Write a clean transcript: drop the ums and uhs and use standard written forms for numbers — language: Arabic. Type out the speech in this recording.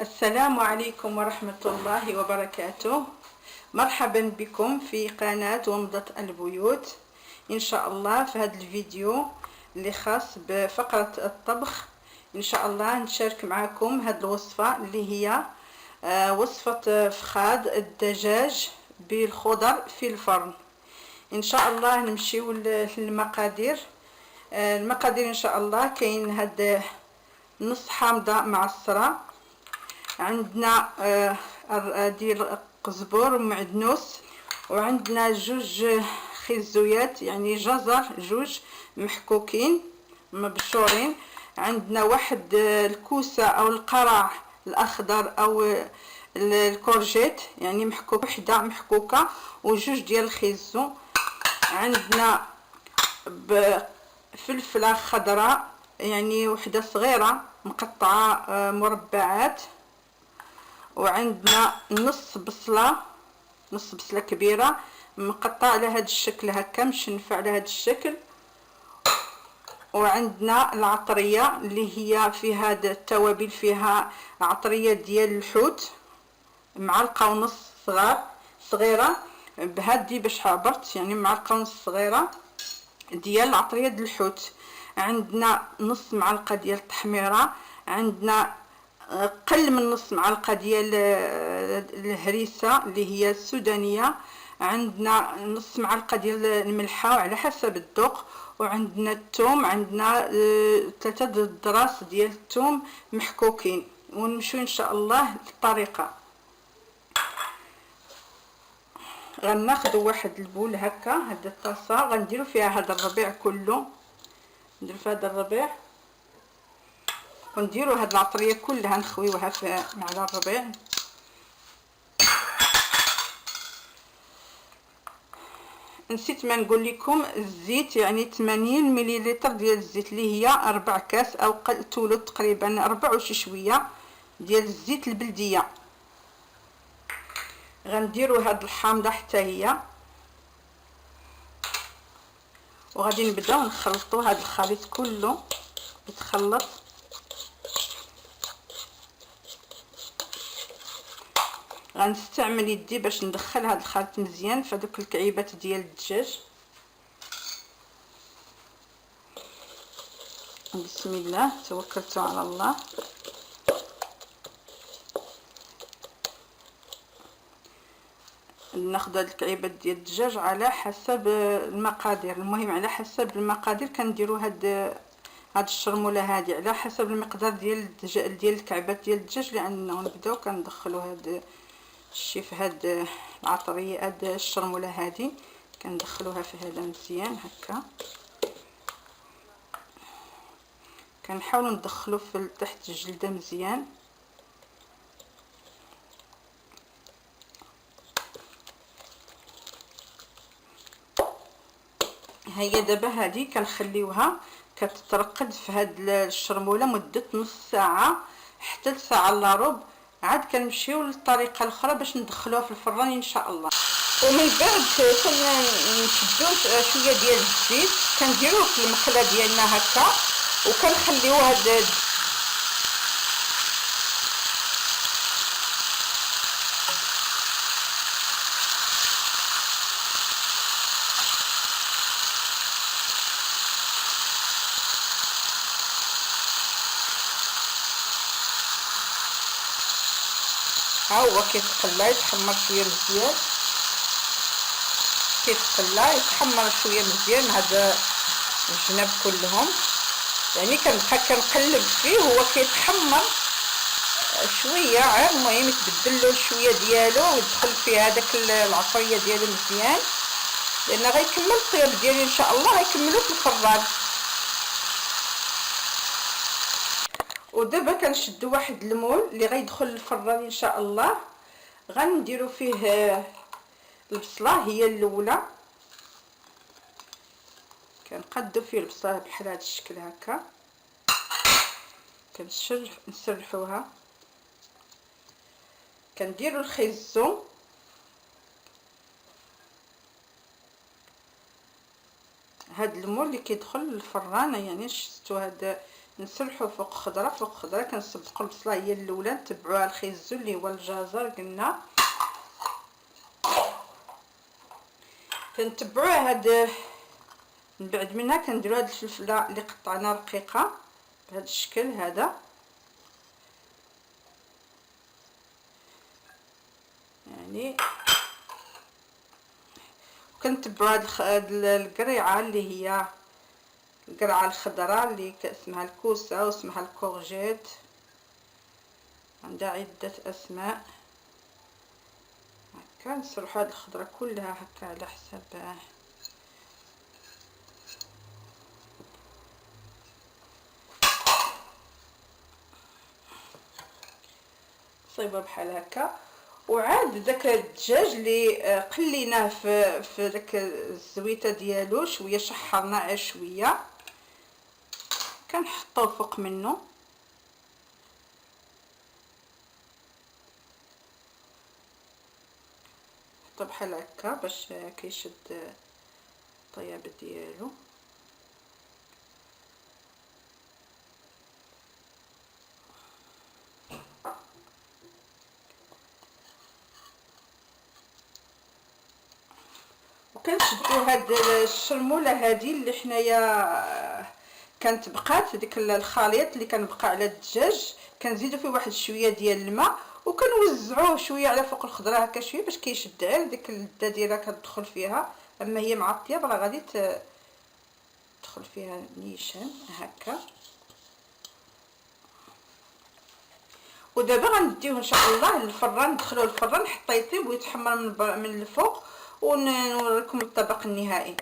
السلام عليكم ورحمة الله وبركاته. مرحبا بكم في قناة ومضة البيوت. إن شاء الله في هذا الفيديو اللي خاص بفقرة الطبخ إن شاء الله نشارك معكم هذه الوصفة اللي هي وصفة فخاد الدجاج بالخضر في الفرن. إن شاء الله نمشيو للمقادير. المقادير إن شاء الله كاين هاد نص حامضة معصرة، عندنا ديال قزبر ومعدنوس، وعندنا جوج خيزويات يعني جزر جوج محكوكين مبشورين، عندنا واحد الكوسه او القرع الاخضر او الكورجيت يعني محكوك وحده محكوكه، وجوج ديال الخيزو، عندنا فلفله خضراء يعني وحده صغيره مقطعه مربعات، وعندنا نص بصله كبيره مقطعه على هذا الشكل هكا مشنفه على هذا الشكل، وعندنا العطريه اللي هي في هذا التوابل فيها عطريه ديال الحوت معلقه ونص صغيره بهذه باش عبرت يعني معلقه ونص صغيره ديال العطريه ديال الحوت، عندنا نص معلقه ديال التحميره، عندنا قل من نص معلقه ديال الهريسه اللي هي السودانيه، عندنا نص معلقه ديال الملحه وعلى حسب الذوق، وعندنا الثوم، عندنا 3 دراس ديال الثوم محكوكين. ونمشيو ان شاء الله للطريقه. غناخذوا واحد البول هكا، هاد الطاسه غنديروا فيها هذا الربيع كله، نديروا في هذا الربيع ونديروا هاد العطريه كلها نخويوها على الربيع. نسيت ما نقول لكم الزيت يعني 80 مليلتر ديال الزيت اللي هي 4 كاس او ثلث تقريبا 4 وشي شويه ديال الزيت البلديه. غنديروا هاد الحامضه حتى هي، وغادي نبداو نخلطوا هاد الخليط كله يتخلط. غنستعمل يدي باش ندخل هاد الخليط مزيان في هذوك الكعيبات ديال الدجاج. بسم الله توكلت على الله. ناخذ هاد الكعيبات ديال الدجاج على حسب المقادير، المهم على حسب المقادير كنديروا هاد الشرموله هادي على حسب المقدار ديال الكعبات ديال الدجاج اللي عندنا، ونبداو كندخلوا هاد الشي في هاد العطريه هاد الشرموله هادي كندخلوها في هذا مزيان هكا، كنحاولوا ندخلوا في تحت الجلده مزيان. هيا دابا هادي كنخليوها كتترقد في هاد الشرموله مده نص ساعه حتى لساعه الا ربع، عاد كنمشيو للطريقه الاخرى باش ندخلوها في الفران ان شاء الله. ومن بعد كنشدو شويه ديال الزيت كنديروه في المقله ديالنا هكا، وكنخليو هاد ها هو كيتقلى يتحمر شويه مزيان، كيتقلى يتحمر شويه مزيان هذا الجناب كلهم، يعني كنبقى كنقلب فيه هو كيتحمر شويه، عاد المهم يتبدل له شويه ديالو ويدخل فيه هذاك العطريه ديالو مزيان، لان غيكمل الطياب ديالي ان شاء الله غيكملو في الفران. ودابا كنشدو واحد المول اللي غيدخل الفران ان شاء الله، غنديرو فيه البصله هي الاولى، كنقادو فيه البصله بحال هذا الشكل هكا، نسرحوها، كنديرو الخيزو، هاد المول اللي كيدخل للفران يعني شفتوا هاد نسلحو فوق خضره فوق خضره. كنصبقوا البصله هي الاولى، نتبعوها الخيزو اللي هو الجزر قلنا، كنتبعوه هاد. من بعد منها كنديروا هاد الفلفله اللي قطعناها رقيقه بهذا الشكل هذا، يعني كنتبعوا هاد القريعه اللي هي القرعه الخضراء اللي اسمها الكوسه واسمها الكورجيت، عندها عده اسماء. هكا نسرحوا هاد الخضره كلها هكا على حساب صيبه بحال هكا. وعاد داك الدجاج اللي قليناه في داك الزويته ديالو شويه، شحرناه شويه، كنحطوه فوق منه. نحطو بحال هكا باش كيشد الطياب ديالو. وكنشدو هاد الشرموله هادي اللي حنايا كانت بقات ديك الخليط اللي كان بقى على الدجاج، كنزيدو فيه واحد شويه ديال الماء وكنوزعوه شويه على فوق الخضره هكا شويه باش كيشد غير ديك اللذه ديالها كتدخل فيها. اما هي مع الطياب راه غادي تدخل فيها نيشان هكا. ودابا غنديوه ان شاء الله للفران، ندخلوه للفران حتى يطيب ويتحمر من الفوق ونوريكم الطبق النهائي.